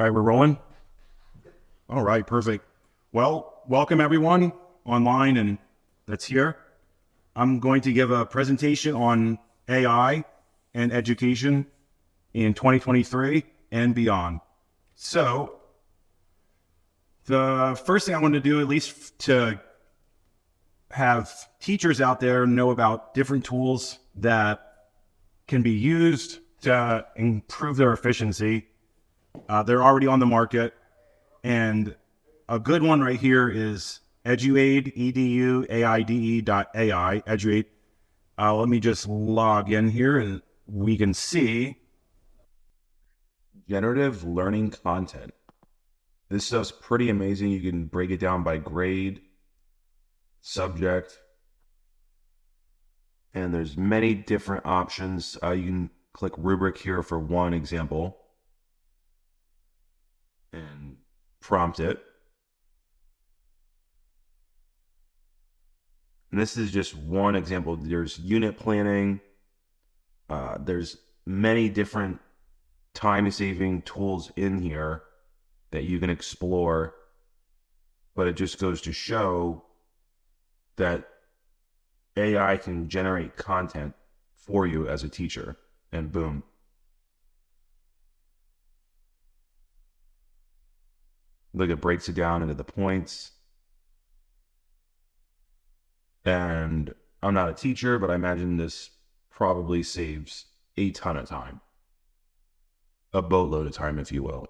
All right, we're rolling. All right, perfect. Well, welcome everyone online and that's here. I'm going to give a presentation on AI and education in 2023 and beyond. So the first thing I want to do, at least to have teachers out there know about different tools that can be used to improve their efficiency. They're already on the market. And a good one right here is EduAid, EduAide.ai, EduAid. Let me just log in here and we can see. Generative learning content. This stuff's pretty amazing. You can break it down by grade, subject, and there's many different options. You can click rubric here for one example and prompt it. And this is just one example. There's unit planning. There's many different time-saving tools in here that you can explore, but it just goes to show that AI can generate content for you as a teacher, and boom. Look, it breaks it down into the points. And I'm not a teacher, but I imagine this probably saves a ton of time. A boatload of time, if you will.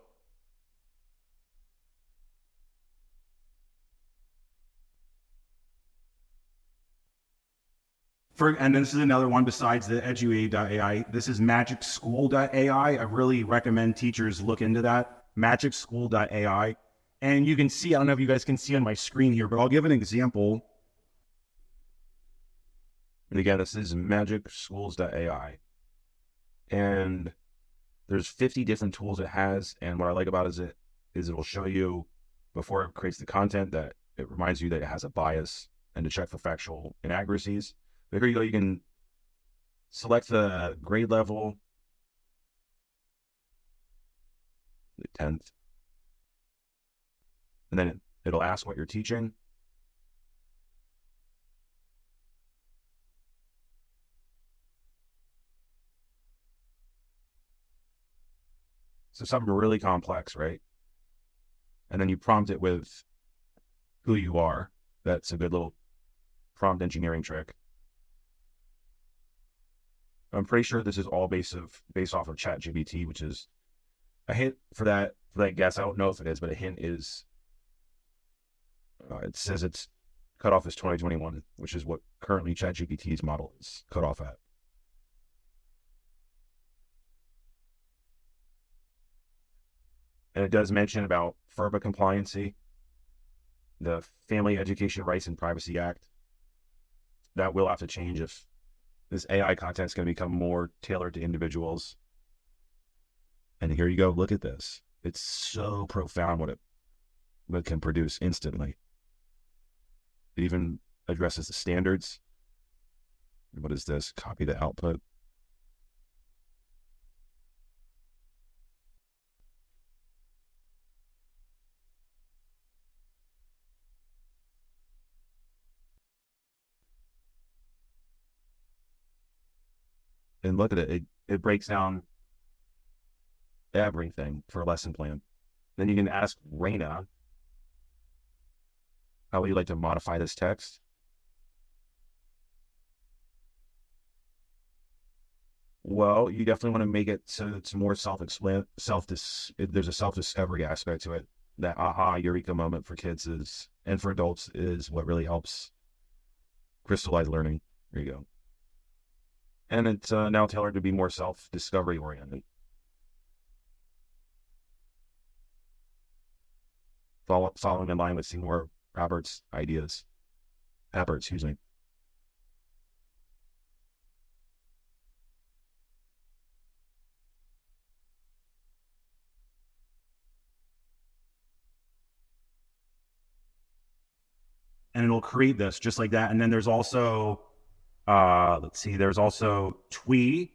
And this is another one besides the EduAid.ai. This is magicschool.ai. I really recommend teachers look into that. Magicschool.ai. And you can see, I don't know if you guys can see on my screen here, but I'll give an example. And again, this is magicschools.ai. And there's 50 different tools it has. And what I like about it is it will show you before it creates the content that it reminds you that it has a bias and to check for factual inaccuracies. But here you go, you can select the grade level, the 10th, and then it'll ask what you're teaching. So something really complex, right? And then you prompt it with who you are. That's a good little prompt engineering trick. I'm pretty sure this is all based off of ChatGPT, which is a hint for that guess. I don't know if it is, but a hint is it says it's cut off as 2021, which is what currently ChatGPT's model is cut off at. And it does mention about FERPA compliancy, the Family Education Rights and Privacy Act. That will have to change if this AI content is going to become more tailored to individuals. And here you go. Look at this. It's so profound what it can produce instantly. It even addresses the standards. What is this? Copy the output. And look at it. It breaks down everything for a lesson plan. Then you can ask Raina, how would you like to modify this text? Well, you definitely want to make it so it's more self-explanatory. There's a self-discovery aspect to it. That aha, eureka moment for kids and for adults is what really helps crystallize learning. There you go. And it's now tailored to be more self-discovery oriented. Following in line with Seymour Roberts' ideas. Papert, excuse me. And it'll create this just like that. And then there's also, there's also Twee,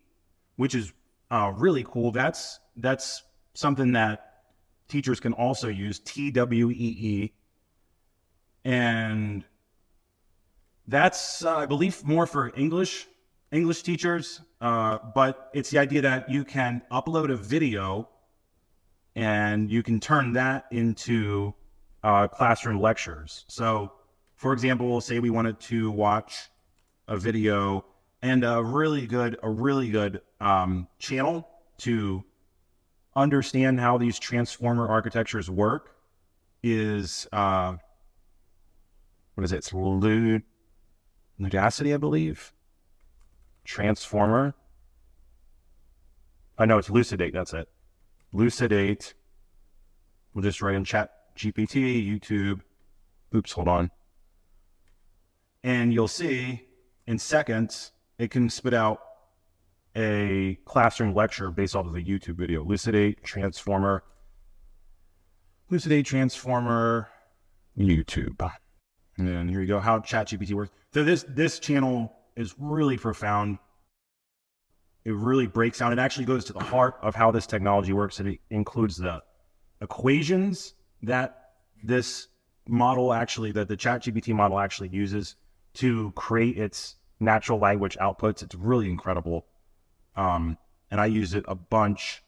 which is really cool. That's something that teachers can also use, TWEE. And that's, I believe, more for English teachers. But it's the idea that you can upload a video and you can turn that into classroom lectures. So, for example, say we wanted to watch a video, and a really good channel to understand how these transformer architectures work is what is it? It's Ludacity, I believe. Transformer. I know it's Lucidate. That's it. Lucidate. We'll just write in Chat GPT, YouTube. Oops, hold on. And you'll see in seconds, it can spit out a classroom lecture based off of a YouTube video. Lucidate, Transformer, YouTube. And then here you go, how ChatGPT works. So this channel is really profound. It really breaks down. It actually goes to the heart of how this technology works. And it includes the equations that this model actually, that the ChatGPT model actually uses to create its natural language outputs. It's really incredible. And I use it a bunch.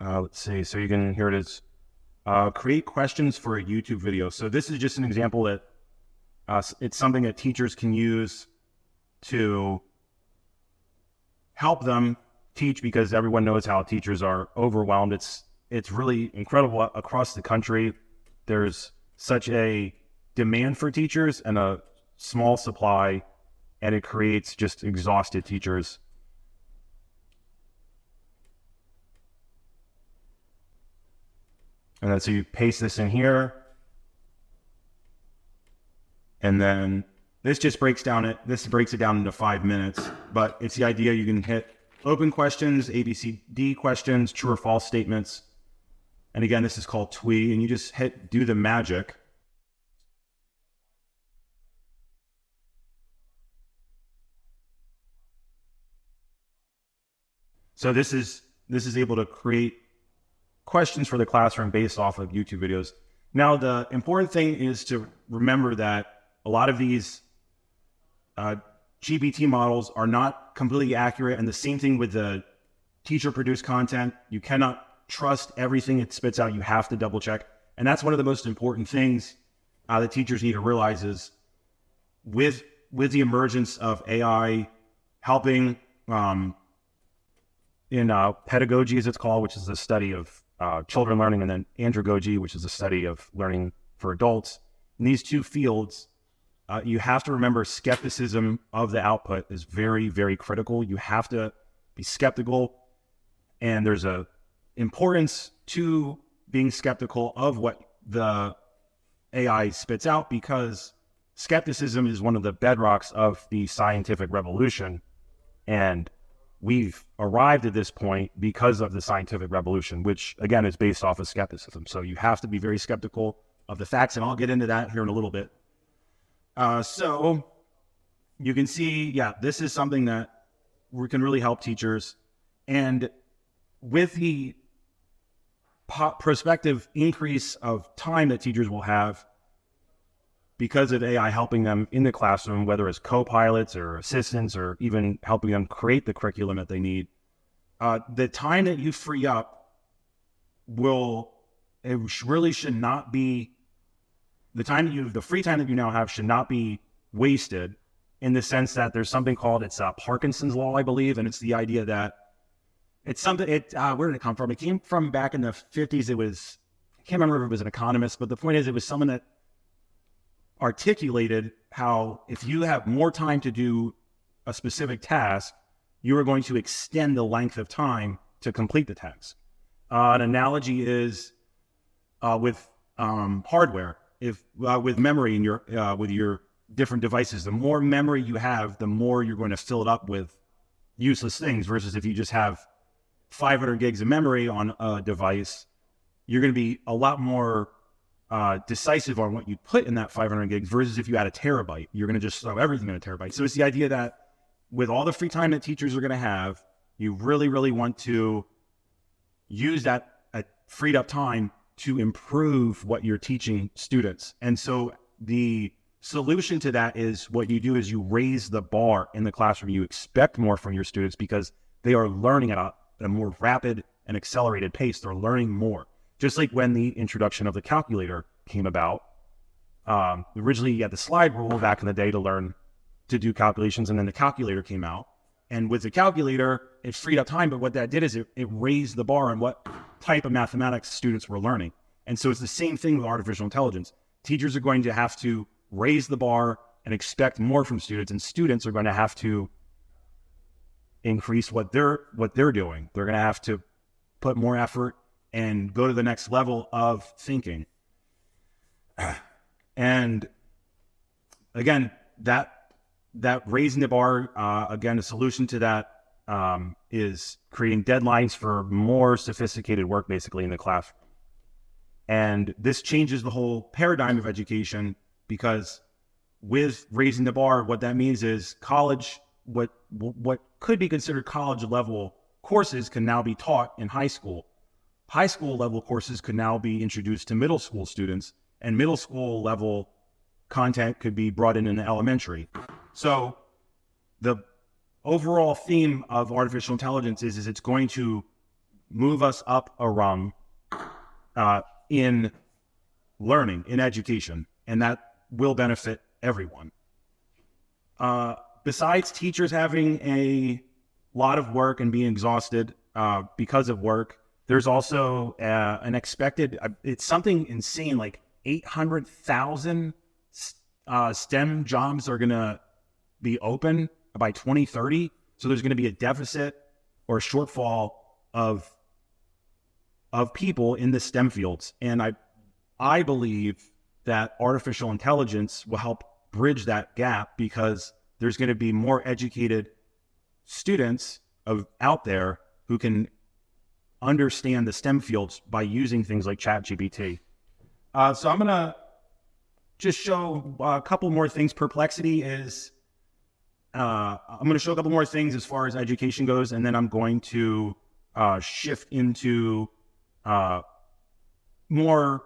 Let's see. So you can, here it is. Create questions for a YouTube video. So this is just an example that it's something that teachers can use to help them teach, because everyone knows how teachers are overwhelmed. It's really incredible across the country. There's such a demand for teachers and a small supply, and it creates just exhausted teachers. And then so you paste this in here, and then this just breaks it down into 5 minutes. But it's the idea you can hit open questions, ABCD questions, true or false statements. And again, this is called Twee, and you just hit do the magic. So this is able to create questions for the classroom based off of YouTube videos. Now, the important thing is to remember that a lot of these GPT models are not completely accurate, and the same thing with the teacher-produced content. You cannot trust everything it spits out. You have to double-check, and that's one of the most important things that teachers need to realize is with the emergence of AI helping in pedagogy, as it's called, which is the study of children learning, and then andragogy, which is a study of learning for adults. In these two fields, you have to remember skepticism of the output is very, very critical. You have to be skeptical, and there's a importance to being skeptical of what the AI spits out, because skepticism is one of the bedrocks of the scientific revolution, and we've arrived at this point because of the scientific revolution, which again is based off of skepticism. So you have to be very skeptical of the facts, and I'll get into that here in a little bit. So you can see, yeah, this is something that can really help teachers. And with the prospective increase of time that teachers will have because of AI helping them in the classroom, whether it's co-pilots or assistants or even helping them create the curriculum that they need, the time that you free up really should not be, the free time that you now have should not be wasted, in the sense that there's something called, it's Parkinson's law, I believe, and it's the idea that it's something, where did it come from? It came from back in the 50s. I can't remember if it was an economist, but the point is it was someone that articulated how if you have more time to do a specific task, you are going to extend the length of time to complete the task. An analogy is with hardware. If with memory in with your different devices, the more memory you have, the more you're going to fill it up with useless things, versus if you just have 500 gigs of memory on a device, you're going to be a lot more decisive on what you put in that 500 gigs, versus if you had a terabyte, you're going to just throw everything in a terabyte. So it's the idea that with all the free time that teachers are going to have, you really, really want to use that freed up time to improve what you're teaching students. And so the solution to that is what you do is you raise the bar in the classroom. You expect more from your students because they are learning at a more rapid and accelerated pace. They're learning more. Just like when the introduction of the calculator came about. Originally, you had the slide rule back in the day to learn to do calculations, and then the calculator came out. And with the calculator, it freed up time, but what that did is it raised the bar on what type of mathematics students were learning. And so it's the same thing with artificial intelligence. Teachers are going to have to raise the bar and expect more from students, and students are going to have to increase what they're doing. They're going to have to put more effort and go to the next level of thinking. And again, that raising the bar, again, a solution to that is creating deadlines for more sophisticated work, basically, in the classroom. And this changes the whole paradigm of education, because with raising the bar, what that means is college, what could be considered college level courses can now be taught in high school. High school level courses could now be introduced to middle school students, and middle school level content could be brought in the elementary. So the overall theme of artificial intelligence is it's going to move us up a rung in learning, in education, and that will benefit everyone. Besides teachers having a lot of work and being exhausted because of work, there's also an expected, it's something insane, like 800,000 STEM jobs are going to be open by 2030. So there's going to be a deficit or a shortfall of people in the STEM fields. And I believe that artificial intelligence will help bridge that gap, because there's going to be more educated students out there who can understand the STEM fields by using things like ChatGPT. So I'm going to just show a couple more things. Perplexity is, I'm going to show a couple more things as far as education goes, and then I'm going to shift into more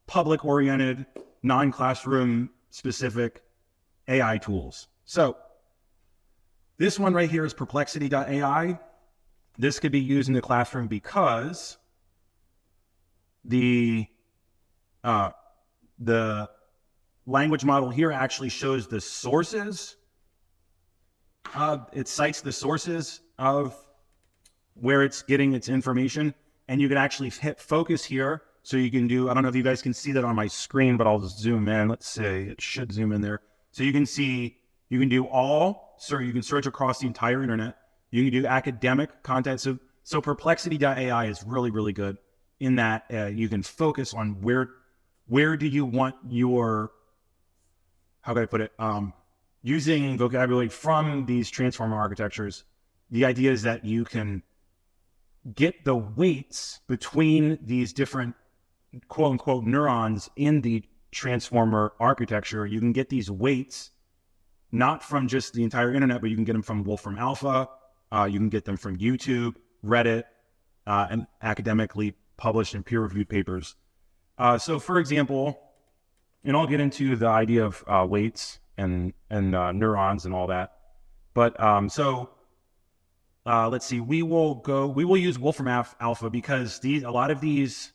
public-oriented, non-classroom specific AI tools. So this one right here is perplexity.ai. This could be used in the classroom because the language model here actually shows the sources. It cites the sources of where it's getting its information, and you can actually hit focus here. So you can do, I don't know if you guys can see that on my screen, but I'll just zoom in. Let's see, it should zoom in there. So you can see, you can do all, so you can search across the entire internet. You can do academic content. So perplexity.ai is really, really good in that you can focus on where do you want your, how can I put it? Using vocabulary from these transformer architectures, the idea is that you can get the weights between these different quote unquote neurons in the transformer architecture. You can get these weights not from just the entire internet, but you can get them from Wolfram Alpha. You can get them from YouTube, Reddit, and academically published and peer-reviewed papers. So for example, and I'll get into the idea of weights and neurons and all that. But let's see, we will use Wolfram Alpha because a lot of these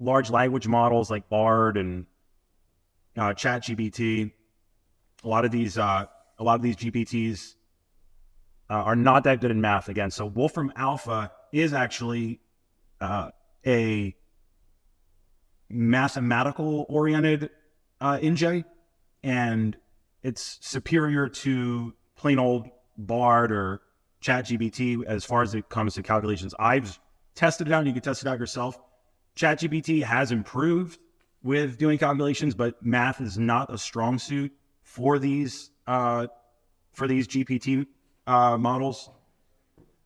large language models like Bard and ChatGPT, a lot of these GPTs are not that good in math again. So Wolfram Alpha is actually a mathematical oriented engine, and it's superior to plain old Bard or ChatGPT as far as it comes to calculations. I've tested it out, and you can test it out yourself. ChatGPT has improved with doing calculations, but math is not a strong suit for these GPT models.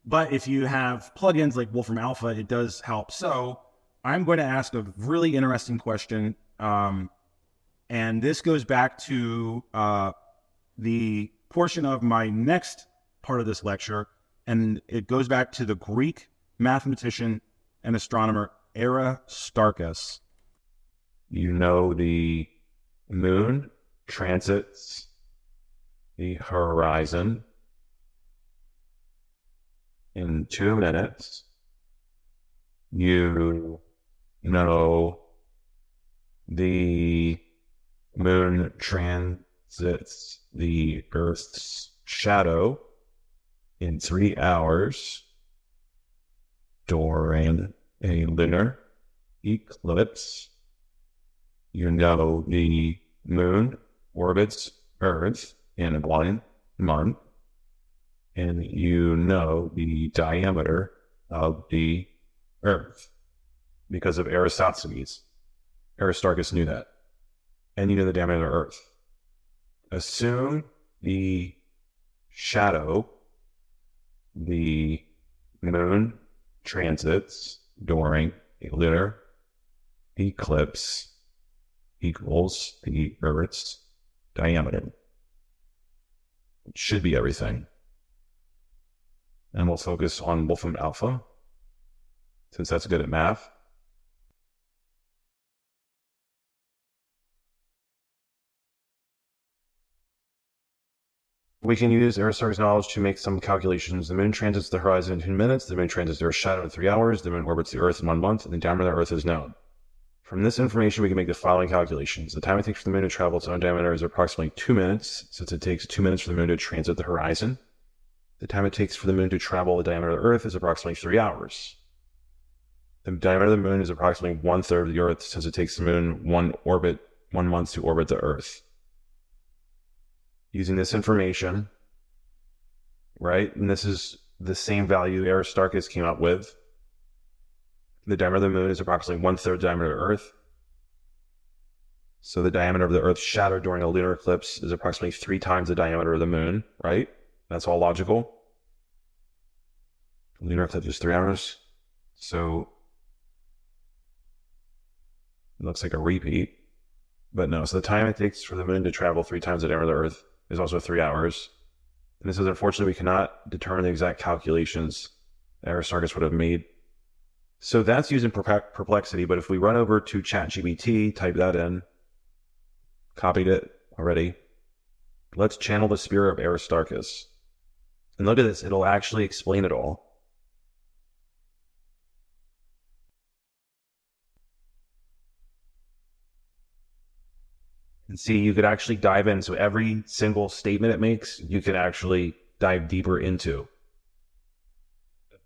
But if you have plugins like Wolfram Alpha, it does help. So I'm going to ask a really interesting question, and this goes back to the portion of my next part of this lecture, and it goes back to the Greek mathematician and astronomer Aristarchus. You know the moon transits the horizon in 2 minutes. You know the moon transits the Earth's shadow in 3 hours during a lunar eclipse. You know the moon orbits Earth in 1 month, and you know the diameter of the Earth because of Aristophanes. Aristarchus knew that. And you know the diameter of the Earth. Assume the shadow the moon transits during a lunar eclipse equals the Earth's diameter. It should be everything. And we'll focus on Wolfram Alpha, since that's good at math. We can use Aristarchus' knowledge to make some calculations. The moon transits the horizon in 2 minutes, the moon transits the Earth's shadow in 3 hours, the moon orbits the Earth in 1 month, and the diameter of the Earth is known. From this information, we can make the following calculations. The time it takes for the moon to travel its own diameter is approximately 2 minutes, since it takes 2 minutes for the moon to transit the horizon. The time it takes for the moon to travel the diameter of the Earth is approximately 3 hours. The diameter of the moon is approximately 1/3 of the Earth, since it takes the moon 1 month to orbit the Earth. Using this information, right, and this is the same value Aristarchus came up with. The diameter of the moon is approximately 1/3 the diameter of the Earth. So the diameter of the Earth's shadow during a lunar eclipse is approximately 3 times the diameter of the moon, right? That's all logical. Lunar eclipse is 3 hours. So it looks like a repeat. But no, so the time it takes for the moon to travel 3 times the diameter of the Earth is also 3 hours. And this is, unfortunately, we cannot determine the exact calculations that Aristarchus would have made. So that's using Perplexity, but if we run over to ChatGPT, type that in, copied it already, let's channel the spirit of Aristarchus. And look at this, it'll actually explain it all. And see, you could actually dive in. So every single statement it makes, you can actually dive deeper into.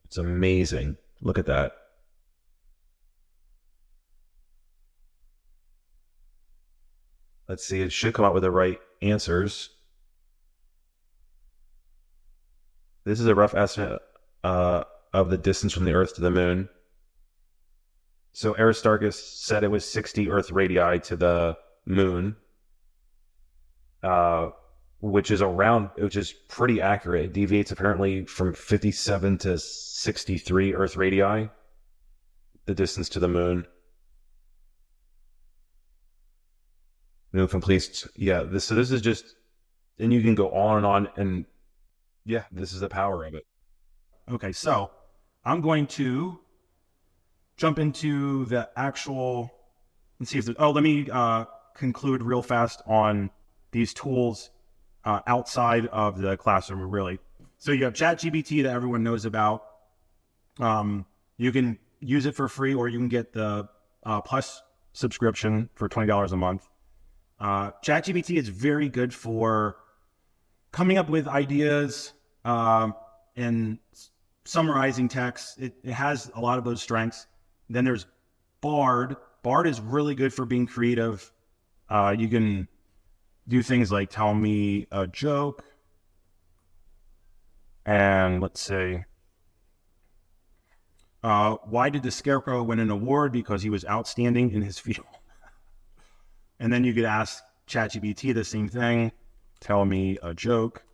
It's amazing. Look at that. Let's see, it should come out with the right answers. This is a rough estimate of the distance from the Earth to the moon. So Aristarchus said it was 60 Earth radii to the moon, which is pretty accurate. It deviates apparently from 57 to 63 Earth radii, the distance to the moon. Moon completes, yeah, this is just, and you can go on, and yeah, this is the power of it. Okay, so I'm going to jump into the actual, and see if there's, let me conclude real fast on these tools outside of the classroom, really. So you have ChatGPT that everyone knows about. You can use it for free, or you can get the Plus subscription for $20 a month. ChatGPT is very good for coming up with ideas and summarizing text. It has a lot of those strengths. Then there's Bard. Bard is really good for being creative. You can do things like tell me a joke. And let's say, why did the Scarecrow win an award? Because he was outstanding in his field. And then you could ask ChatGPT the same thing. Tell me a joke.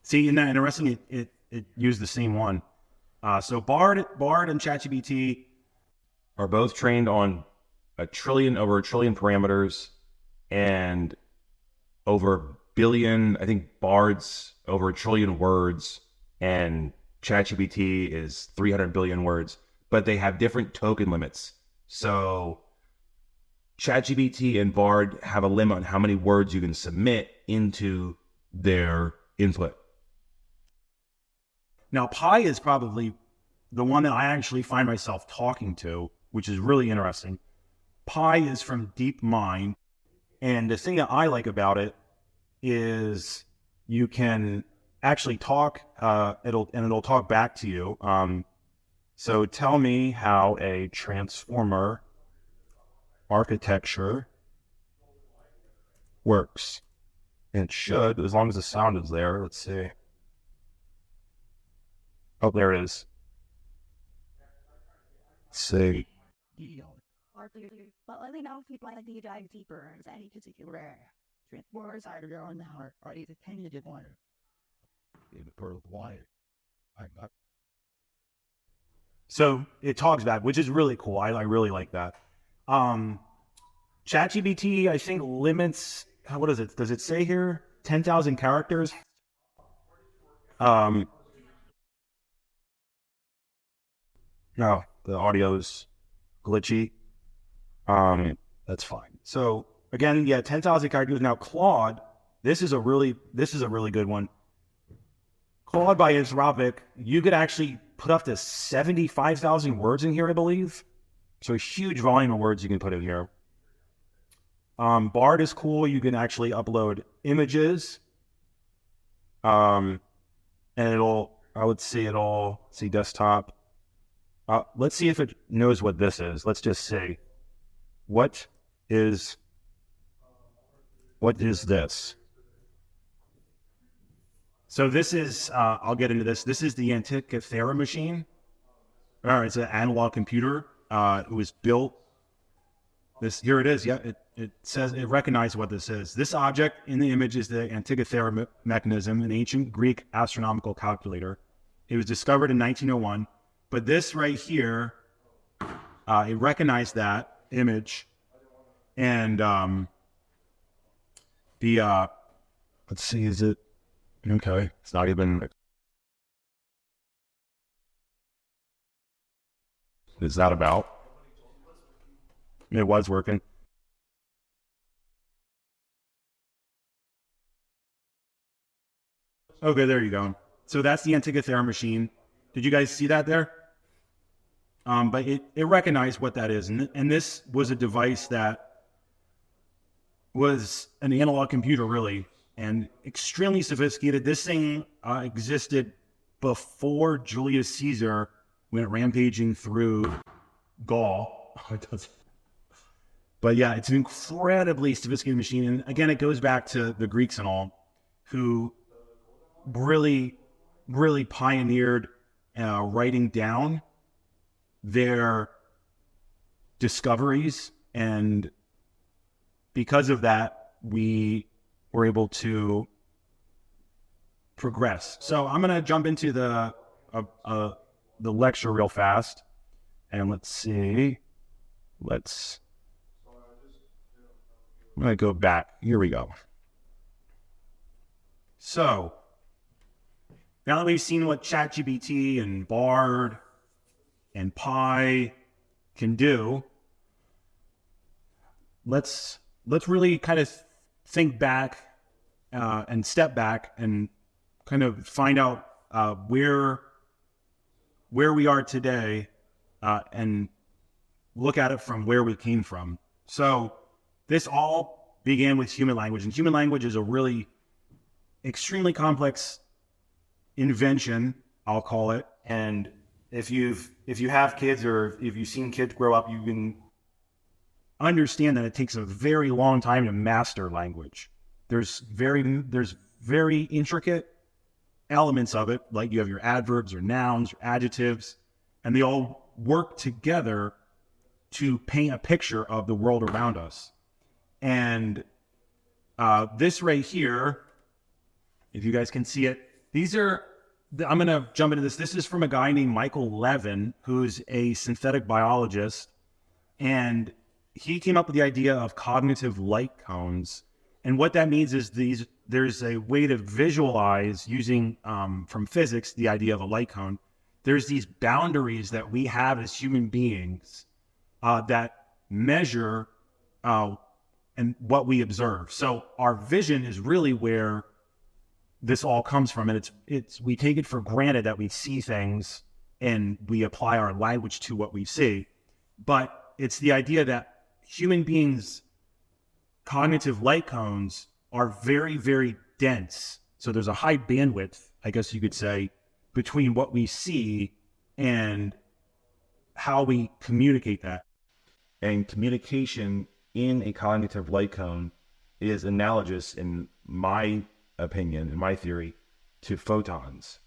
See, isn't that interesting? It used the same one. So Bard and ChatGPT are both trained on over a trillion parameters, and over a billion, I think Bard's over 1 trillion words, and ChatGPT is 300 billion words, but they have different token limits. So ChatGPT and Bard have a limit on how many words you can submit into their input. Now, Pi is probably the one that I actually find myself talking to, which is really interesting. Pi is from DeepMind, and the thing that I like about it is you can actually talk. It'll talk back to you. So tell me how a transformer architecture works. And it should, as long as the sound is there. Let's see. Oh, there it is. Let's see. But let me know if you'd like to dive deeper into any particular transformers either on the heart or either tangent one. So it talks back, which is really cool. I really like that. ChatGPT, I think, limits, what is it? Does it say here? 10,000 characters? No, the audio's glitchy. That's fine. So again, yeah, 10,000 characters. Now Claude, this is a really good one. Claude by Anthropic, you could actually put up to 75,000 words in here, I believe. So a huge volume of words you can put in here. Bard is cool. You can actually upload images. And it'll see desktop. Let's see if it knows what this is. Let's just say, what is this? So this is, I'll get into this. This is the Antikythera machine. It's an analog computer. It was built. Here it is. Yeah, it says, it recognized what this is. This object in the image is the Antikythera mechanism, an ancient Greek astronomical calculator. It was discovered in 1901. But this right here, it recognized that image. And let's see, is it? Okay. It's not even. Is that about? It was working. Okay, there you go. So that's the Antikythera machine. Did you guys see that there? But it recognized what that is. And this was a device that was an analog computer, really, and extremely sophisticated. This thing existed before Julius Caesar went rampaging through Gaul. It does. But yeah, it's an incredibly sophisticated machine. And again, it goes back to the Greeks and all, who really, really pioneered writing down their discoveries. And because of that, we were able to progress. So I'm going to jump into the lecture real fast. And let's see. I'm going to go back. Here we go. So now that we've seen what ChatGPT and Bard and Pi can do, let's really kind of think back and step back and kind of find out where we are today and look at it from where we came from. So this all began with human language, and human language is a really extremely complex invention, I'll call it. And if you have kids, or if you've seen kids grow up, you can understand that it takes a very long time to master language. There's very intricate elements of it, like you have your adverbs or nouns or adjectives, and they all work together to paint a picture of the world around us. And this right here, if you guys can see it, I'm going to jump into this. This is from a guy named Michael Levin, who's a synthetic biologist. And he came up with the idea of cognitive light cones. And what that means is there's a way to visualize using from physics the idea of a light cone. There's these boundaries that we have as human beings that measure and what we observe. So our vision is really where this all comes from, and it's we take it for granted that we see things and we apply our language to what we see. But it's the idea that human beings' cognitive light cones are very, very dense. So there's a high bandwidth, I guess you could say, between what we see and how we communicate that. And communication in a cognitive light cone is analogous, in my opinion, in my theory, to photons.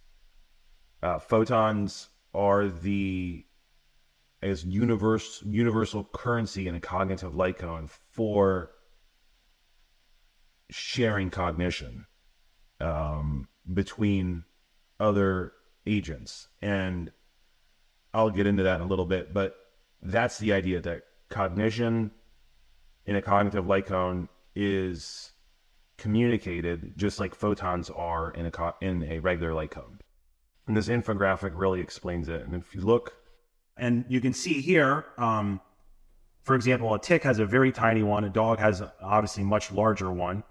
Photons are the universal currency in a cognitive light cone for sharing cognition between other agents. And I'll get into that in a little bit, but that's the idea, that cognition in a cognitive light cone is communicated just like photons are in a regular light cone. And this infographic really explains it. And if you look, and you can see here, for example, a tick has a very tiny one. A dog has obviously much larger one.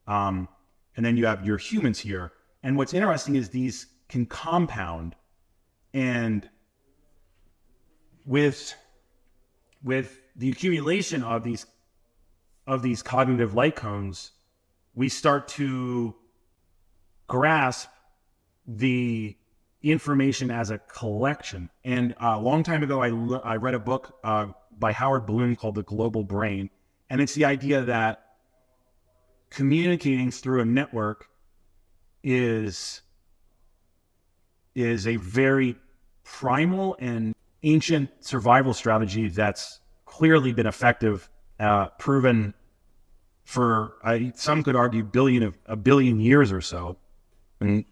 And then you have your humans here. And what's interesting is these can compound. And with the accumulation of these cognitive light cones, we start to grasp the information as a collection. And a long time ago, I read a book by Howard Bloom called The Global Brain. And it's the idea that communicating through a network is a very primal and ancient survival strategy that's clearly been effective, proven for, some could argue, a billion years or so. And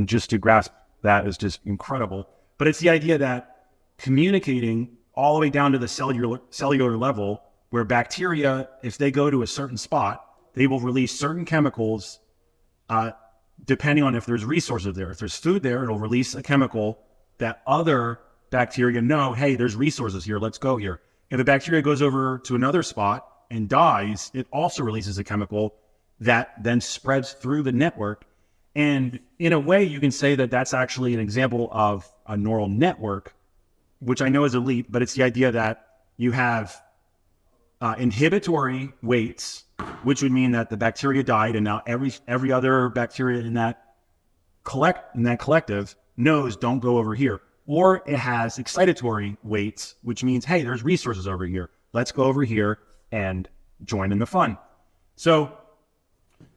just to grasp that is just incredible. But it's the idea that communicating all the way down to the cellular level, where bacteria, if they go to a certain spot, they will release certain chemicals depending on if there's resources there. If there's food there, it'll release a chemical that other bacteria know, hey, there's resources here, let's go here. If a bacteria goes over to another spot and dies, it also releases a chemical that then spreads through the network. And in a way, you can say that that's actually an example of a neural network, which I know is elite, but it's the idea that you have inhibitory weights, which would mean that the bacteria died, and now every other bacteria in that collective knows, don't go over here. Or it has excitatory weights, which means, hey, there's resources over here. Let's go over here and join in the fun. So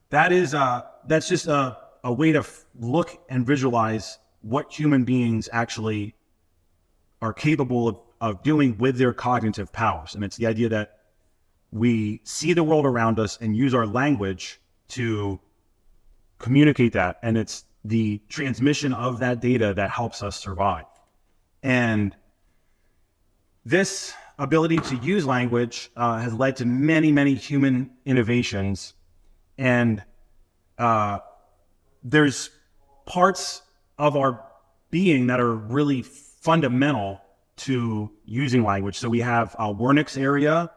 that's just a way to look and visualize what human beings actually are capable of doing with their cognitive powers. And it's the idea that we see the world around us and use our language to communicate that. And it's the transmission of that data that helps us survive. And this ability to use language has led to many, many human innovations. And there's parts of our being that are really fundamental to using language. So we have Wernicke's area,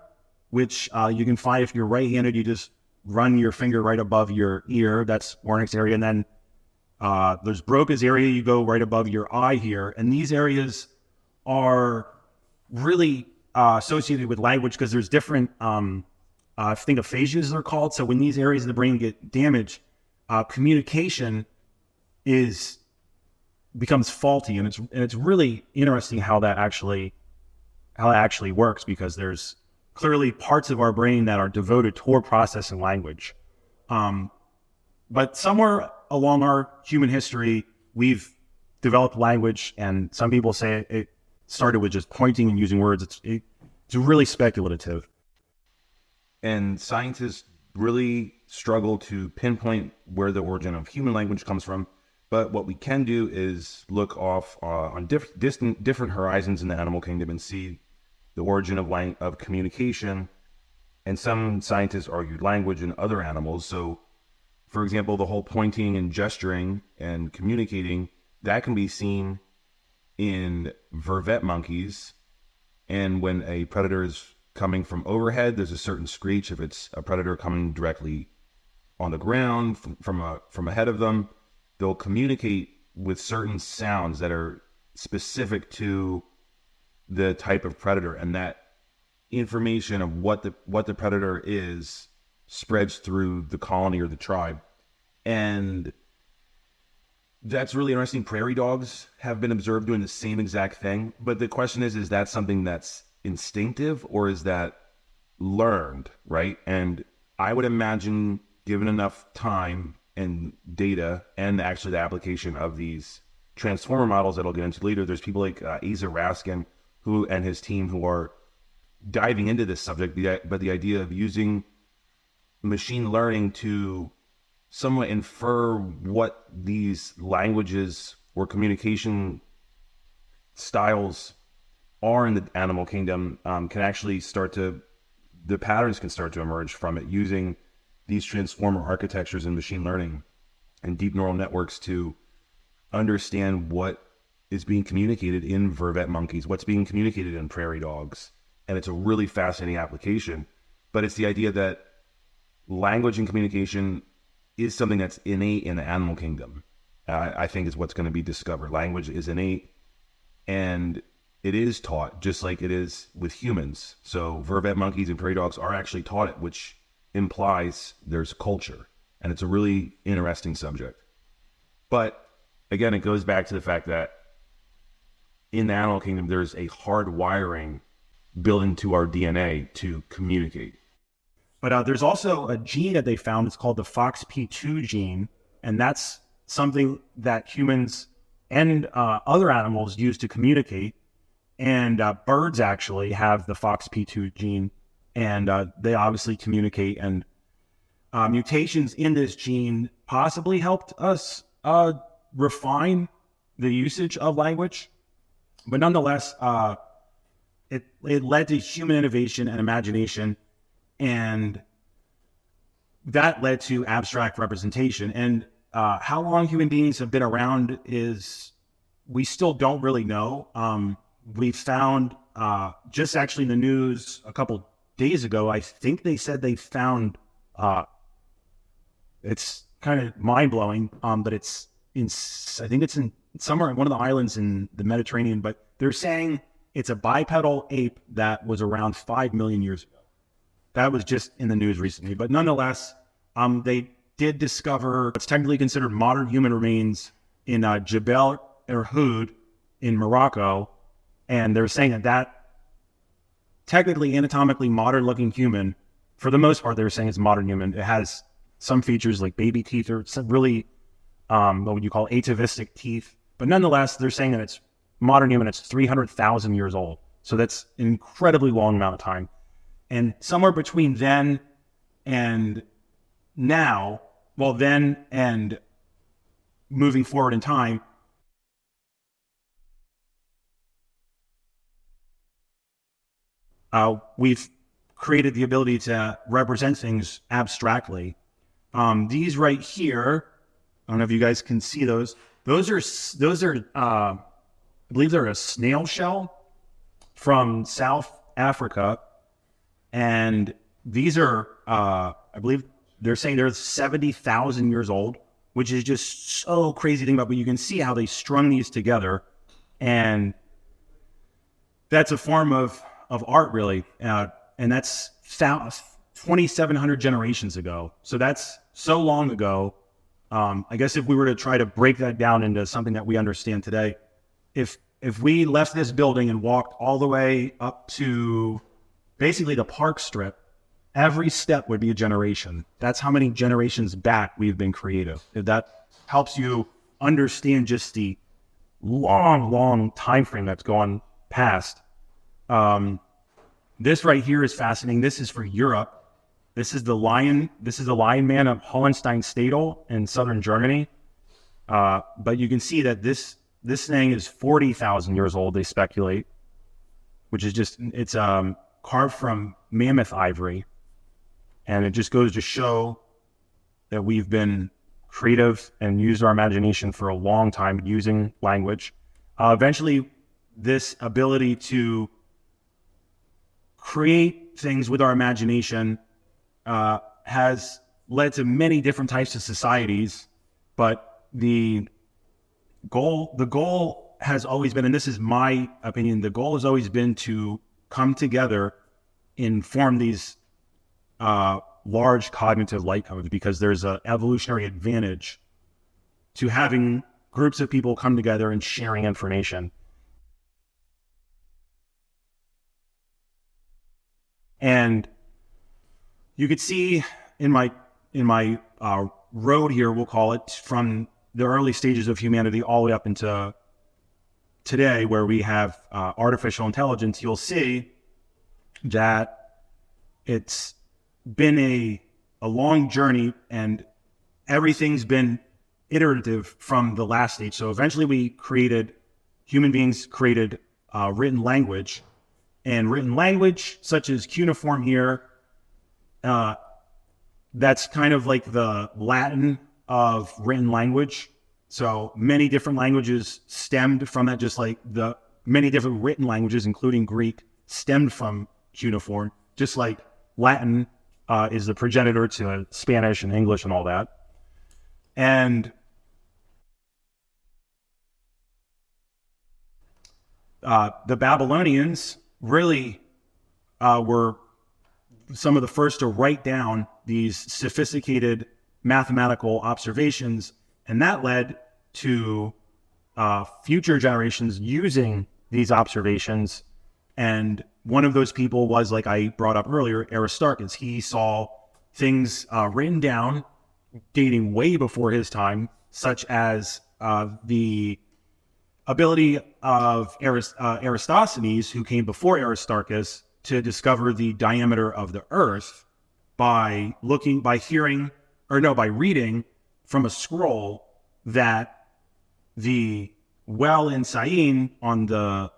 which you can find if you're right-handed, you just run your finger right above your ear. That's Wernicke's area. And then there's Broca's area, you go right above your eye here. And these areas are really associated with language because there's different, I think aphasias they're called. So when these areas of the brain get damaged, communication becomes faulty. And it's really interesting how that actually works, because there's clearly parts of our brain that are devoted toward processing language. But somewhere along our human history, we've developed language, and some people say it started with just pointing and using words. It's really speculative. and scientists really struggle to pinpoint where the origin of human language comes from. But what we can do is look off on different horizons in the animal kingdom and see the origin of communication. And some scientists argued language in other animals. So For example, the whole pointing and gesturing and communicating, that can be seen in vervet monkeys. And when a predator is coming from overhead, there's a certain screech. If it's a predator coming directly on the ground from ahead of them, they'll communicate with certain sounds that are specific to the type of predator, and that information of what the predator is spreads through the colony or the tribe. And that's really interesting. Prairie dogs have been observed doing the same exact thing. But the question is that something that's instinctive or is that learned, right? And I would imagine, given enough time and data and actually the application of these transformer models that I'll get into later, there's people like Asa Raskin who and his team who are diving into this subject. But the idea of using machine learning to somewhat infer what these languages or communication styles are in the animal kingdom can actually the patterns can start to emerge from it, using these transformer architectures and machine learning and deep neural networks to understand what is being communicated in vervet monkeys, what's being communicated in prairie dogs. And it's a really fascinating application. But it's the idea that language and communication is something that's innate in the animal kingdom. I think is what's going to be discovered. Language is innate, and it is taught just like it is with humans. So vervet monkeys and prairie dogs are actually taught it, which implies there's culture. And it's a really interesting subject. But again, it goes back to the fact that in the animal kingdom, there's a hard wiring built into our DNA to communicate. But there's also a gene that they found. It's called the FOXP2 gene. And that's something that humans and other animals use to communicate. And birds actually have the FOXP2 gene. And they obviously communicate. And mutations in this gene possibly helped us refine the usage of language. But nonetheless, it led to human innovation and imagination. And that led to abstract representation. And how long human beings have been around we still don't really know. We found just actually in the news a couple days ago, I think they said they found, it's kind of mind-blowing, but I think it's in somewhere in one of the islands in the Mediterranean, but they're saying it's a bipedal ape that was around 5 million years ago. That was just in the news recently. But nonetheless, they did discover what's technically considered modern human remains in Jebel Irhoud in Morocco. And they're saying that technically anatomically modern looking human, for the most part, they're saying it's modern human. It has some features like baby teeth or some really, what would you call atavistic teeth. But nonetheless, they're saying that it's modern human. It's 300,000 years old. So that's an incredibly long amount of time. And somewhere between then and now, well, then and moving forward in time, we've created the ability to represent things abstractly. These right here, I don't know if you guys can see those. Those are I believe they're a snail shell from South Africa. And these are, I believe they're saying they're 70,000 years old, which is just so crazy to think about. But you can see how they strung these together. And that's a form of art, really. And that's 2,700 generations ago. So that's so long ago. I guess if we were to try to break that down into something that we understand today, if we left this building and walked all the way up to basically the park strip, every step would be a generation. That's how many generations back we've been creative. If that helps you understand just the long time frame that's gone past. This right here is fascinating. This is for Europe. This is the lion man of Hohenstein-Stadel in southern Germany. But you can see that this thing is 40,000 years old, they speculate, which is just, it's carved from mammoth ivory. And it just goes to show that we've been creative and used our imagination for a long time using language. Eventually, this ability to create things with our imagination has led to many different types of societies, but the goal has always been, and this is my opinion, the goal has always been to come together and form these large cognitive light codes, because there's an evolutionary advantage to having groups of people come together and sharing information. And you could see in my road here, we'll call it, from the early stages of humanity all the way up into today, where we have artificial intelligence, you'll see that it's been a long journey, and everything's been iterative from the last stage. So eventually human beings created written language, and written language such as cuneiform here, that's kind of like the Latin of written language. So many different languages stemmed from that, just like the many different written languages, including Greek, stemmed from cuneiform, just like Latin is the progenitor to Spanish and English and all that. And the Babylonians really were some of the first to write down these sophisticated mathematical observations, and that led to future generations using these observations. And one of those people was, like I brought up earlier, Aristarchus. He saw things written down dating way before his time, such as the ability of Eratosthenes, who came before Aristarchus, to discover the diameter of the Earth by reading from a scroll that the well in Syene on the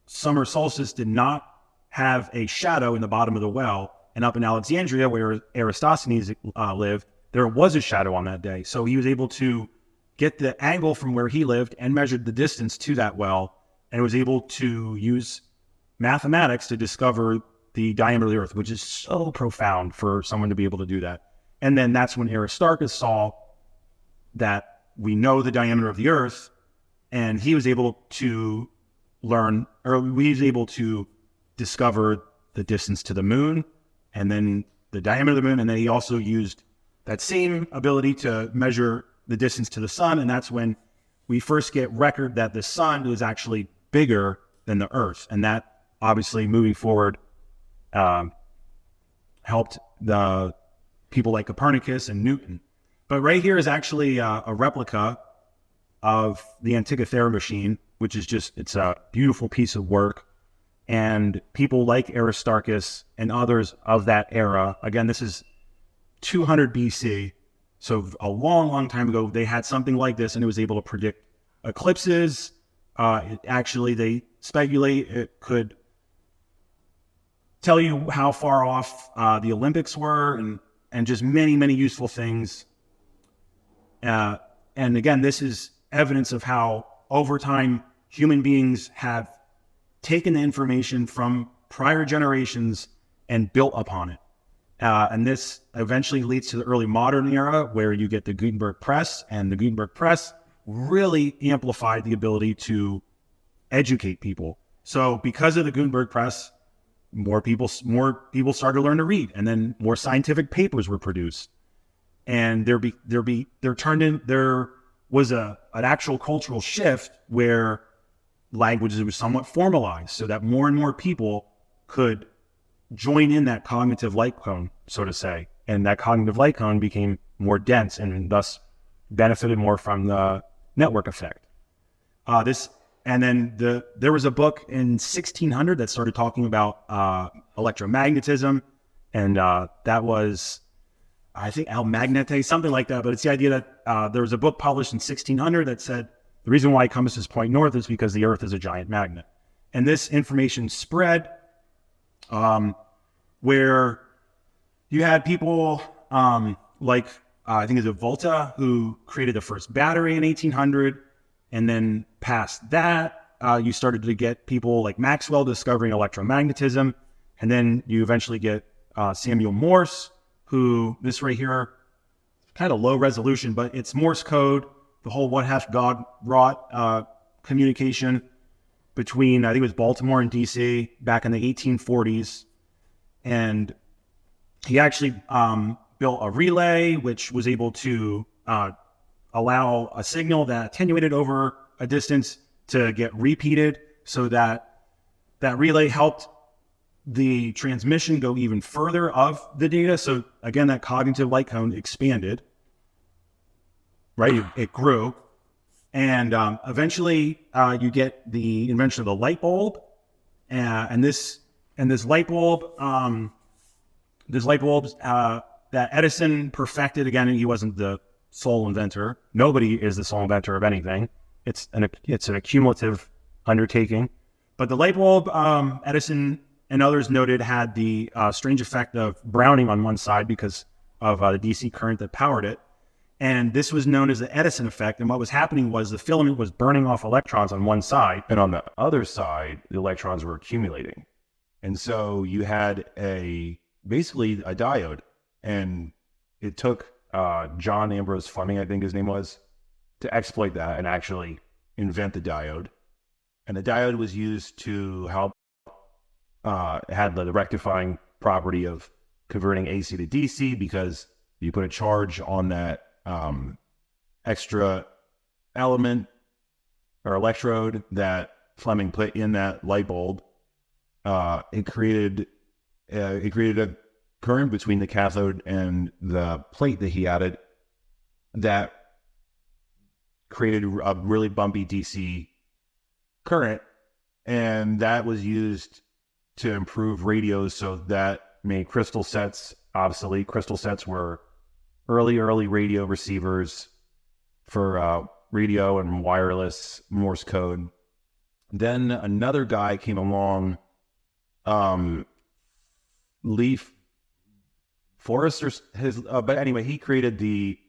summer solstice did not have a shadow in the bottom of the well, and up in Alexandria, where Eratosthenes lived, there was a shadow on that day. So he was able to get the angle from where he lived and measured the distance to that well, and was able to use mathematics to discover the diameter of the Earth, which is so profound for someone to be able to do that. And then that's when Aristarchus saw that we know the diameter of the Earth, and he was able to discover the distance to the moon, and then the diameter of the moon, and then he also used that same ability to measure the distance to the sun, and that's when we first get record that the sun is actually bigger than the Earth, and that obviously moving forward helped the people like Copernicus and Newton. But right here is actually a replica of the Antikythera machine, which is it's a beautiful piece of work. And people like Aristarchus and others of that era, again, this is 200 BC, so a long, long time ago, they had something like this, and it was able to predict eclipses. They speculate it could tell you how far off the Olympics were, and just many, many useful things. And again, this is evidence of how over time human beings have taken the information from prior generations and built upon it. And this eventually leads to the early modern era, where you get the Gutenberg press, and the Gutenberg press really amplified the ability to educate people. So because of the Gutenberg press, more people started to learn to read, and then more scientific papers were produced. And there was an actual cultural shift where languages were somewhat formalized, so that more and more people could join in that cognitive light cone, so to say. And that cognitive light cone became more dense, and thus benefited more from the network effect. There was a book in 1600 that started talking about electromagnetism, and that was, I think, Al Magnete, something like that. But it's the idea that there was a book published in 1600 that said the reason why compasses point north is because the Earth is a giant magnet. And this information spread, where you had people like I think it's Volta, who created the first battery in 1800. And then past that, you started to get people like Maxwell discovering electromagnetism. And then you eventually get Samuel Morse, who, this right here, kind of low resolution, but it's Morse code, the whole what hath God wrought communication between, I think it was Baltimore and DC back in the 1840s. And he actually built a relay, which was able to allow a signal that attenuated over a distance to get repeated, so that that relay helped the transmission go even further of the data. So again, that cognitive light cone expanded, right? It grew. And eventually you get the invention of the light bulb. And this light bulb, that Edison perfected. Again, he wasn't the sole inventor. Nobody is the sole inventor of anything. It's an accumulative undertaking. But the light bulb, Edison and others noted, had the strange effect of browning on one side because of the DC current that powered it. And this was known as the Edison effect. And what was happening was the filament was burning off electrons on one side. And on the other side, the electrons were accumulating. And so you had basically a diode. And it took John Ambrose Fleming, I think his name was, to exploit that and actually invent the diode. And the diode was used to help, it had the rectifying property of converting AC to DC, because you put a charge on that extra element or electrode that Fleming put in that light bulb. It created a current between the cathode and the plate that he added that created a really bumpy DC current, and that was used to improve radios. So that made crystal sets obsolete. Crystal sets were early radio receivers for radio and wireless Morse code. Then another guy came along, Leaf Forrester, but anyway, he created the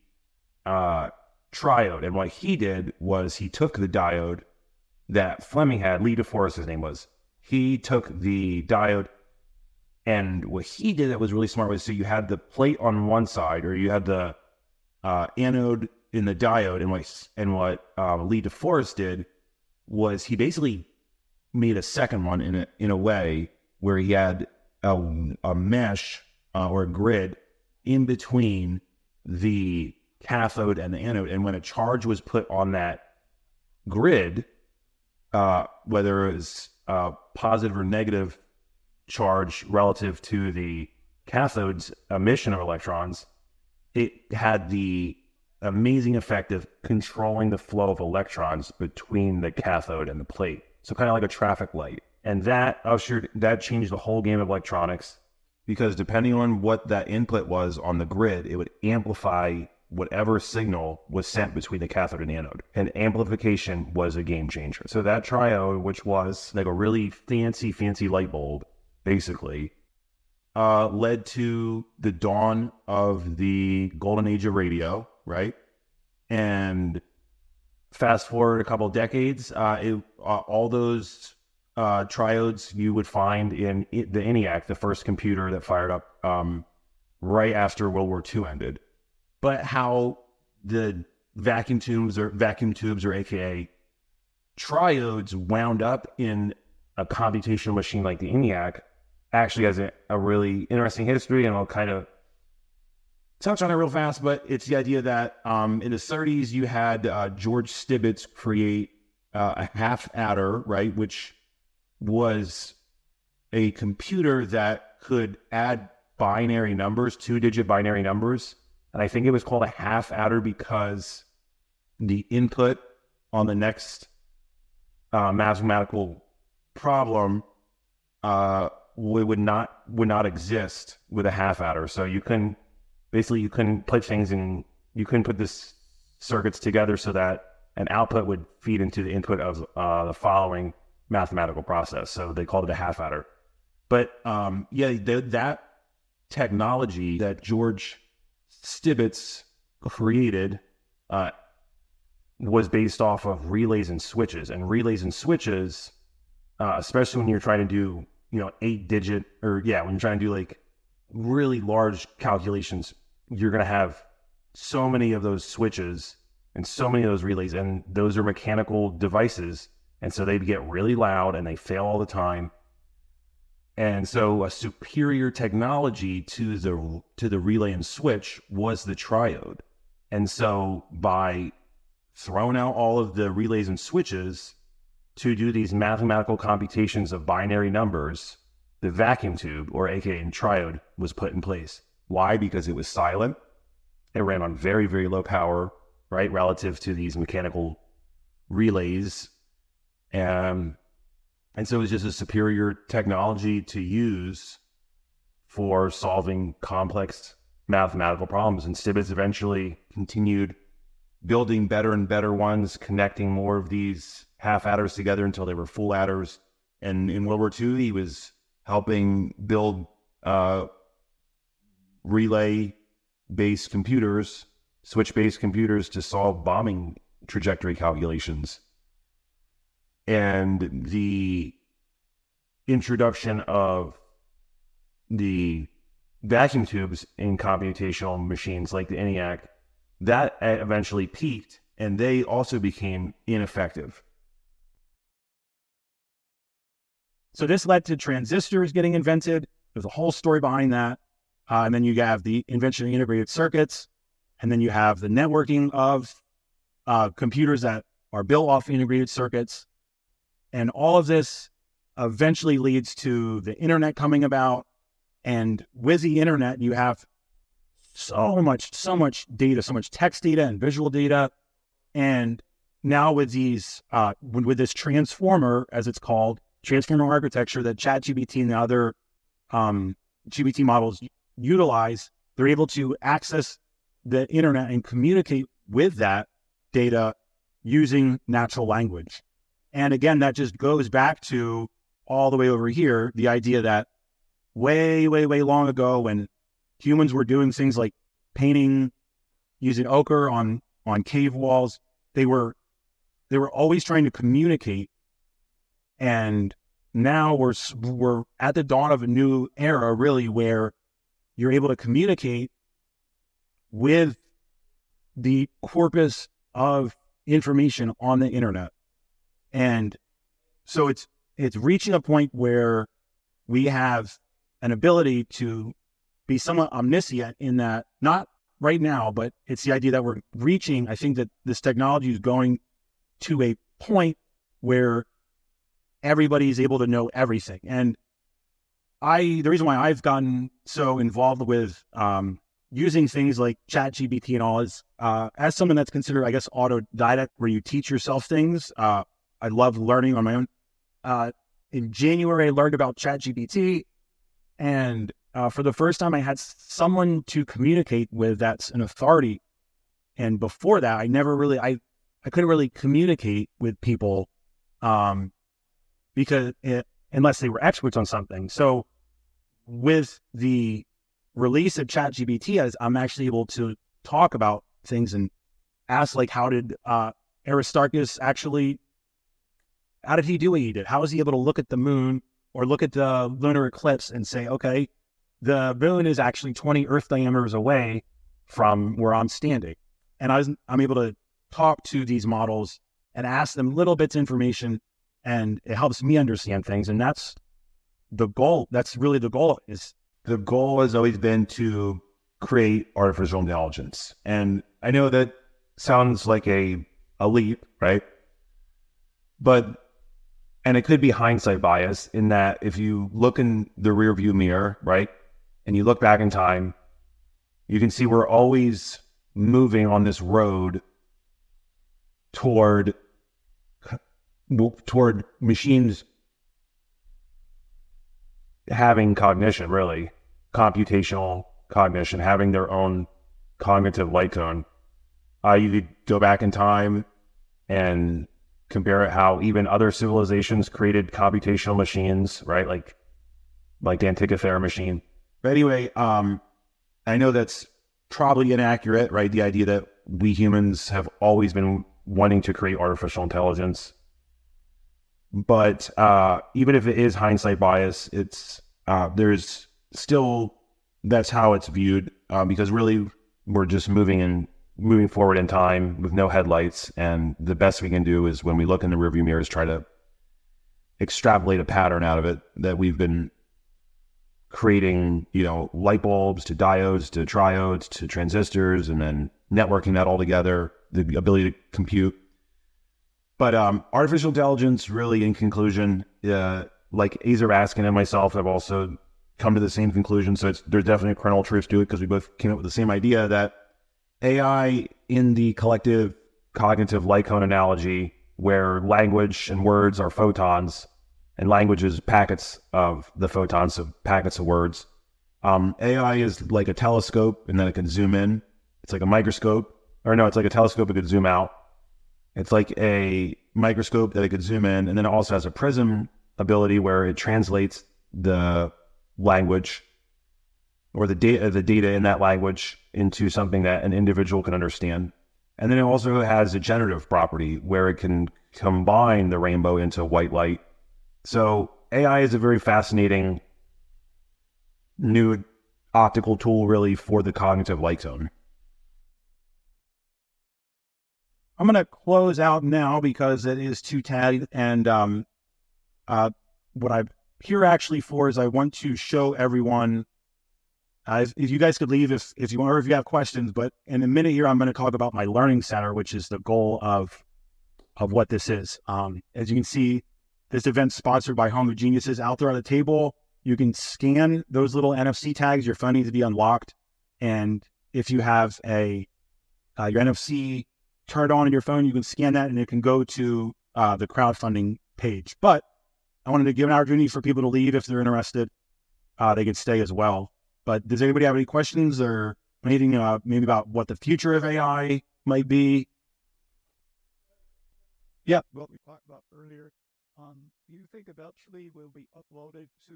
triode. And what he did was he took the diode that Fleming had, Lee DeForest, his name was. He took the diode, and what he did that was really smart was, so you had the plate on one side, or you had the anode in the diode, and what Lee DeForest did was he basically made a second one in a way where he had a mesh or a grid in between the cathode and the anode, and when a charge was put on that grid, whether it was positive or negative charge relative to the cathode's emission of electrons, it had the amazing effect of controlling the flow of electrons between the cathode and the plate. So kind of like a traffic light. And that changed the whole game of electronics, because depending on what that input was on the grid, it would amplify whatever signal was sent between the cathode and anode. And amplification was a game changer. So that triode, which was like a really fancy light bulb, basically, led to the dawn of the golden age of radio, right? And fast forward a couple of decades, all those triodes you would find in the ENIAC, the first computer that fired up right after World War II ended. But how the vacuum tubes, or AKA triodes, wound up in a computational machine like the ENIAC actually has a really interesting history, and I'll kind of touch on it real fast. But it's the idea that in the 30s you had George Stibitz create a half adder, right, which was a computer that could add binary numbers, 2-digit binary numbers. And I think it was called a half adder because the input on the next mathematical problem would not exist with a half adder. So you couldn't put things in, you couldn't put this circuits together so that an output would feed into the input of the following mathematical process. So they called it a half adder. But that technology that George Stibitz created was based off of relays and switches. And relays and switches, especially when you're trying to do, 8-digit, when you're trying to do like really large calculations, you're going to have so many of those switches and so many of those relays, and those are mechanical devices. And so they get really loud and they fail all the time. And so a superior technology to the relay and switch was the triode. And so by throwing out all of the relays and switches to do these mathematical computations of binary numbers, the vacuum tube, or aka triode, was put in place. Why? Because it was silent. It ran on very, very low power, right, relative to these mechanical relays. And so it was just a superior technology to use for solving complex mathematical problems. And Stibitz eventually continued building better and better ones, connecting more of these half adders together until they were full adders. And in World War II, he was helping build relay-based computers, switch-based computers to solve bombing trajectory calculations. And the introduction of the vacuum tubes in computational machines like the ENIAC, that eventually peaked, and they also became ineffective. So this led to transistors getting invented. There's a whole story behind that. And then you have the invention of integrated circuits. And then you have the networking of computers that are built off integrated circuits. And all of this eventually leads to the internet coming about. And with the internet, you have so much data, so much text data and visual data. And now with these, with this transformer, as it's called, transformer architecture that ChatGPT and the other GPT models utilize, they're able to access the internet and communicate with that data using natural language. And again, that just goes back to all the way over here, the idea that way, way, way long ago, when humans were doing things like painting, using ochre on cave walls, they were always trying to communicate. And now we're at the dawn of a new era, really, where you're able to communicate with the corpus of information on the internet. And so it's reaching a point where we have an ability to be somewhat omniscient in that, not right now, but it's the idea that we're reaching, I think that this technology is going to a point where everybody is able to know everything. And the reason why I've gotten so involved with using things like ChatGPT and all is as someone that's considered, I guess, autodidact, where you teach yourself things. I love learning on my own. In January, I learned about ChatGPT, and for the first time, I had someone to communicate with that's an authority. And before that, I couldn't really communicate with people because unless they were experts on something. So with the release of ChatGPT, I'm actually able to talk about things and ask, like, how did Aristarchus how did he do what he did? How was he able to look at the moon or look at the lunar eclipse and say, okay, the moon is actually 20 Earth diameters away from where I'm standing? And I'm able to talk to these models and ask them little bits of information, and it helps me understand things. And that's the goal. That's really the goal. The goal has always been to create artificial intelligence. And I know that sounds like a leap, right? And it could be hindsight bias in that if you look in the rearview mirror, right, and you look back in time, you can see we're always moving on this road toward machines having cognition, really, computational cognition, having their own cognitive light cone. You could go back in time and compare it how even other civilizations created computational machines, right? Like the Antikythera machine. But anyway, I know that's probably inaccurate, right? The idea that we humans have always been wanting to create artificial intelligence. But even if it is hindsight bias, there's still, that's how it's viewed, because really we're just moving forward in time with no headlights, and the best we can do is when we look in the rearview mirror is try to extrapolate a pattern out of it, that we've been creating, light bulbs to diodes to triodes to transistors, and then networking that all together, the ability to compute. But artificial intelligence, really, in conclusion, like Azer Raskin and myself have also come to the same conclusion. So there's definitely a kernel truth to it, because we both came up with the same idea that AI, in the collective cognitive light cone analogy, where language and words are photons, and language is packets of the photons, so packets of words. AI is like a telescope, and then it can zoom in. It's like a microscope, or no, it's like a telescope it could zoom out. It's like a microscope that it could zoom in, and then it also has a prism ability where it translates the language or the data in that language into something that an individual can understand. And then it also has a generative property where it can combine the rainbow into white light. So AI is a very fascinating new optical tool, really, for the cognitive light zone. I'm going to close out now because it is 2:10, and what I'm here actually for is I want to show everyone, if you guys could leave if you want, or if you have questions, but in a minute here, I'm going to talk about my learning center, which is the goal of what this is. As you can see, this event's sponsored by Home of Geniuses. Out there on the table, you can scan those little NFC tags. Your phone needs to be unlocked, and if you have your NFC turned on in your phone, you can scan that and it can go to the crowdfunding page. But I wanted to give an opportunity for people to leave. If they're interested, they can stay as well. But does anybody have any questions or anything maybe about what the future of AI might be? Yeah. What we talked about earlier, do you think eventually will be uploaded to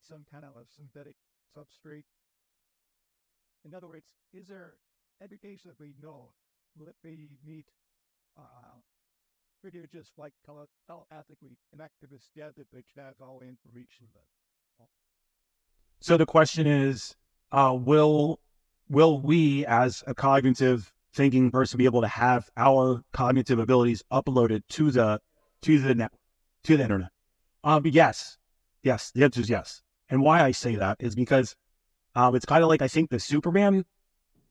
some kind of a synthetic substrate? In other words, is there education that we know? Will it be neat? Pretty just like telepathically an activist gathered which has all the information. So the question is, will we as a cognitive thinking person be able to have our cognitive abilities uploaded to the internet? Yes. Yes. The answer is yes. And why I say that is because it's kind of like, I think, the Superman.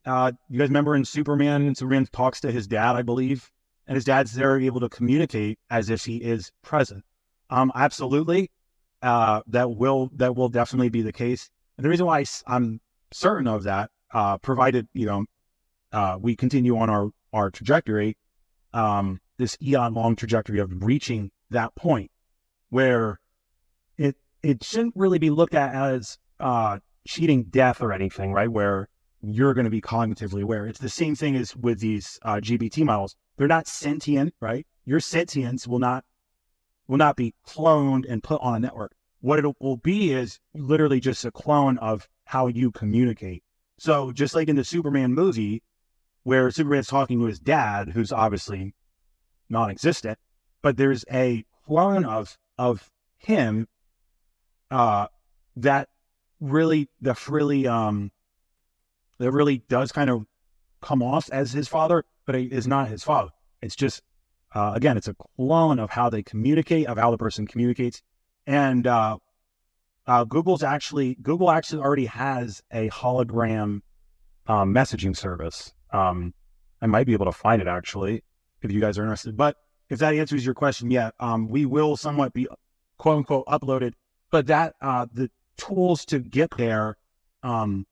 You guys remember in Superman talks to his dad, I believe, and his dad's there able to communicate as if he is present. Absolutely. That will definitely be the case. And the reason why I'm certain of that, provided, we continue on our trajectory, this eon long trajectory of reaching that point where it shouldn't really be looked at as cheating death or anything, right? Where you're going to be cognitively aware. It's the same thing as with these GPT models. They're not sentient, right? Your sentience will not be cloned and put on a network. What it will be is literally just a clone of how you communicate. So just like in the Superman movie, where Superman's talking to his dad, who's obviously non-existent, but there's a clone of him that really does kind of come off as his father, but it is not his father. It's just, again, it's a clone of how they communicate, of how the person communicates. And Google actually already has a hologram messaging service. I might be able to find it actually, if you guys are interested. But if that answers your question, yeah, we will somewhat be quote unquote uploaded, but that the tools to get there are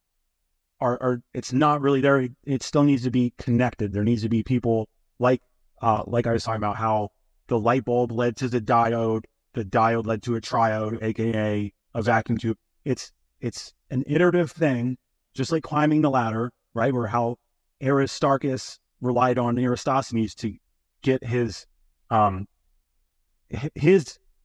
it's not really there. It still needs to be connected. There needs to be people like I was talking about how the light bulb led to the diode led to a triode, aka a vacuum tube. It's an iterative thing, just like climbing the ladder, right? Where how Aristarchus relied on Eratosthenes to get his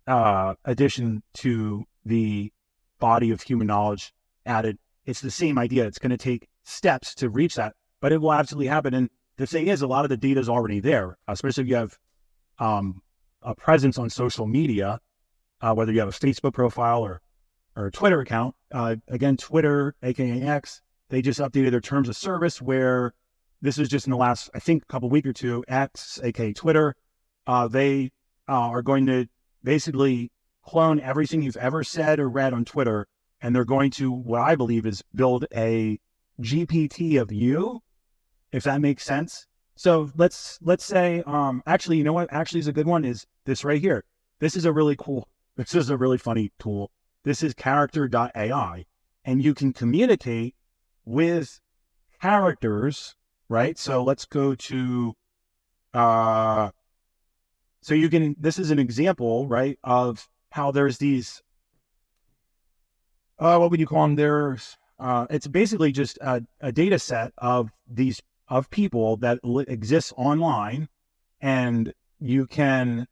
addition to the body of human knowledge added it's the same idea. It's going to take steps to reach that, but it will absolutely happen. And the thing is, a lot of the data is already there, especially if you have a presence on social media, whether you have a Facebook profile or a Twitter account. Again, Twitter, aka X, they just updated their terms of service where this is just in the last, I think, couple week or two. X, aka Twitter, they are going to basically clone everything you've ever said or read on Twitter, and they're going to, what I believe is, build a GPT of you, if that makes sense. So let's say, actually, you know what actually is a good one is this right here. This is a really funny tool. This is character.ai, and you can communicate with characters, right? So let's go to, so you can, this is an example, right, of how there's these, what would you call them? There's, it's basically just a data set of these, of people that exists online, and you can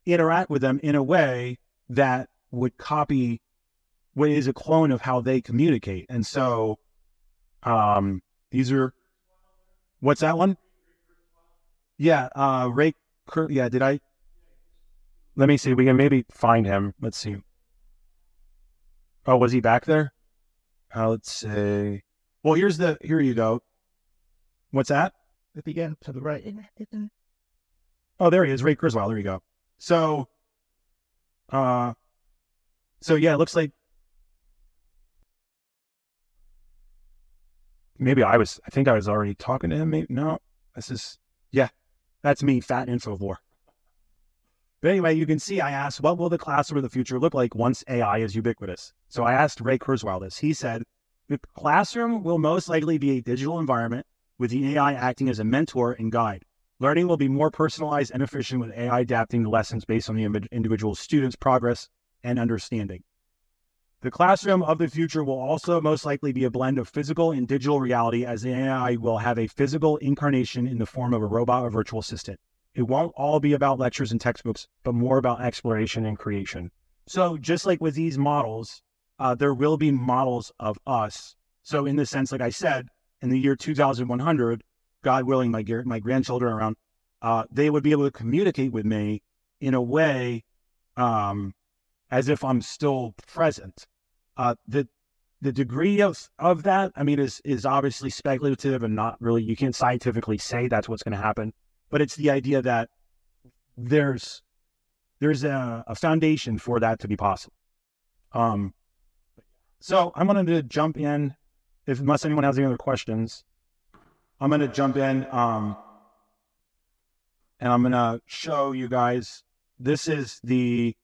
interact with them in a way that would copy what is a clone of how they communicate. And so, these are, what's that one? Yeah. Let me see. We can maybe find him. Let's see. Oh, was he back there? Let's see. Well, here you go. What's that? At the end to the right. Oh, there he is, Ray Kurzweil. There you go. So yeah, it looks like maybe I think I was already talking to him. Maybe no, that's me, Fat Infovore. But anyway, you can see I asked, what will the classroom of the future look like once AI is ubiquitous? So I asked Ray Kurzweil this. He said, the classroom will most likely be a digital environment with the AI acting as a mentor and guide. Learning will be more personalized and efficient with AI adapting the lessons based on the individual student's progress and understanding. The classroom of the future will also most likely be a blend of physical and digital reality, as the AI will have a physical incarnation in the form of a robot or virtual assistant. It won't all be about lectures and textbooks, but more about exploration and creation. So just like with these models, there will be models of us. So in the sense, like I said, in the year 2100, God willing, my grandchildren around, they would be able to communicate with me in a way as if I'm still present. The degree of that, I mean, is obviously speculative and not really, you can't scientifically say that's what's going to happen. But it's the idea that there's a foundation for that to be possible. So I'm going to jump in, unless anyone has any other questions. I'm going to jump in, and I'm going to show you guys. This is the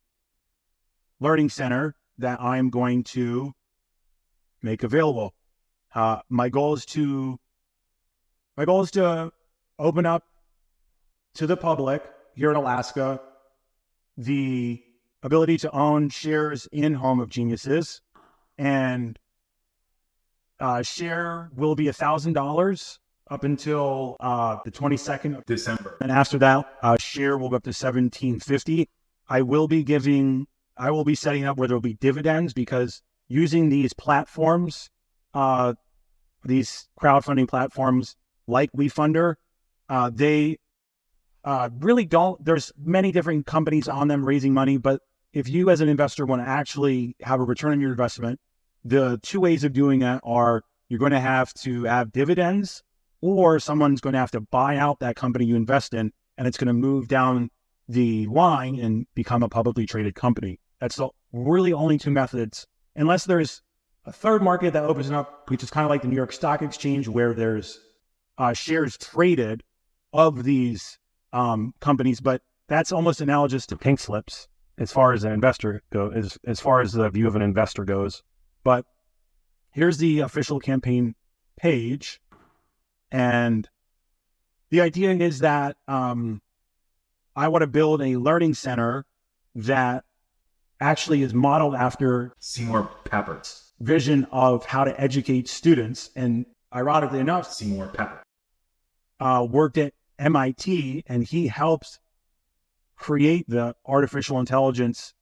learning center that I'm going to make available. My goal is to open up to the public here in Alaska the ability to own shares in Home of Geniuses, and share will be $1,000 up until the 22nd of December. and after that, share will go up to $1,750. I will be setting up where there will be dividends, because using these platforms, these crowdfunding platforms like WeFunder, they really don't, there's many different companies on them raising money, but if you as an investor want to actually have a return on your investment, the two ways of doing that are you're going to have dividends, or someone's going to have to buy out that company you invest in, and it's going to move down the line and become a publicly traded company. That's the really only two methods, unless there's a third market that opens up, which is kind of like the New York Stock Exchange, where there's shares traded of these companies, but that's almost analogous to pink slips as far as an investor goes, as far as the view of an investor goes. But here's the official campaign page, and the idea is that I want to build a learning center that actually is modeled after Seymour Papert. vision of how to educate students. And ironically enough, Seymour Papert. worked at MIT, and he helped create the artificial intelligence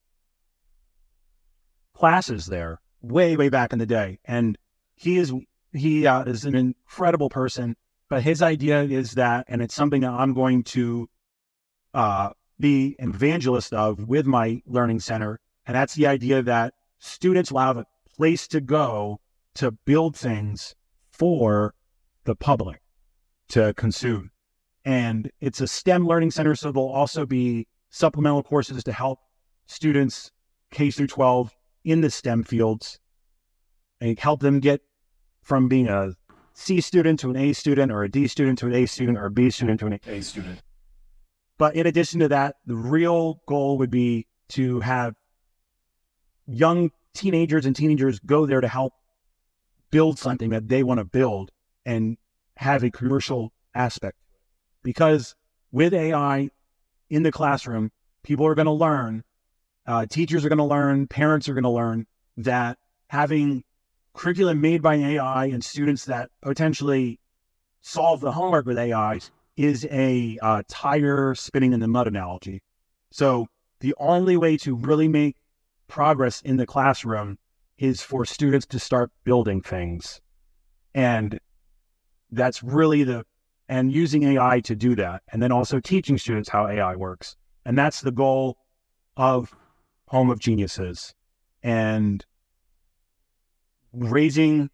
classes there, way, way back in the day. And he is an incredible person, but his idea is that, and it's something that I'm going to be an evangelist of with my learning center. And that's the idea that students will have a place to go to build things for the public to consume. And it's a STEM learning center, so there'll also be supplemental courses to help students K through 12 in the STEM fields and help them get from being a C student to an A student, or a D student to an A student, or a B student to an A student. But in addition to that, the real goal would be to have young teenagers go there to help build something that they want to build and have a commercial aspect. Because with AI in the classroom, people are going to learn, teachers are going to learn, parents are going to learn that having curriculum made by AI and students that potentially solve the homework with AI is a tire spinning in the mud analogy. So the only way to really make progress in the classroom is for students to start building things. And that's really and using AI to do that. And then also teaching students how AI works. And that's the goal of Home of Geniuses. And raising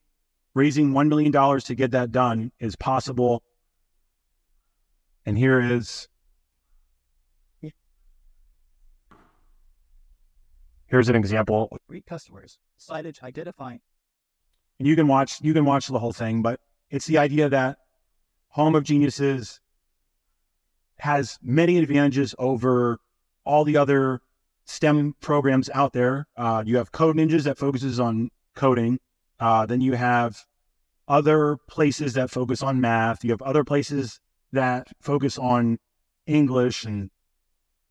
$1 million to get that done is possible. And here's an example. Great customers, signage identifying. And you can watch the whole thing, but it's the idea that Home of Geniuses has many advantages over all the other STEM programs out there. You have Code Ninjas that focuses on coding. Then you have other places that focus on math. You have other places that focus on English. And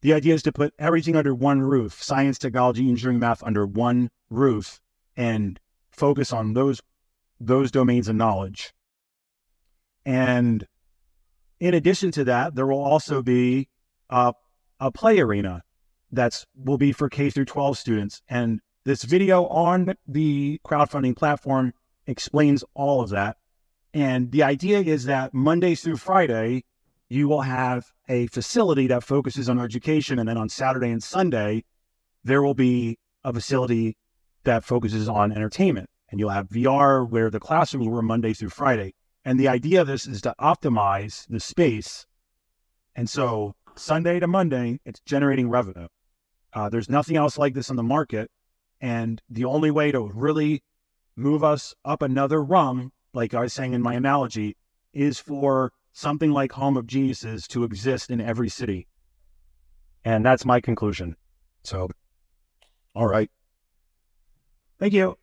the idea is to put everything under one roof, science, technology, engineering, math under one roof, and focus on those domains of knowledge. And in addition to that, there will also be a play arena will be for K through 12 students. And this video on the crowdfunding platform explains all of that. And the idea is that Monday through Friday, you will have a facility that focuses on education. And then on Saturday and Sunday, there will be a facility that focuses on entertainment. And you'll have VR where the classroom will run Monday through Friday. And the idea of this is to optimize the space. And so Sunday to Monday, it's generating revenue. There's nothing else like this on the market. And the only way to really move us up another rung, like I was saying in my analogy, is for something like Home of Geniuses to exist in every city. And that's my conclusion. So, all right. Thank you.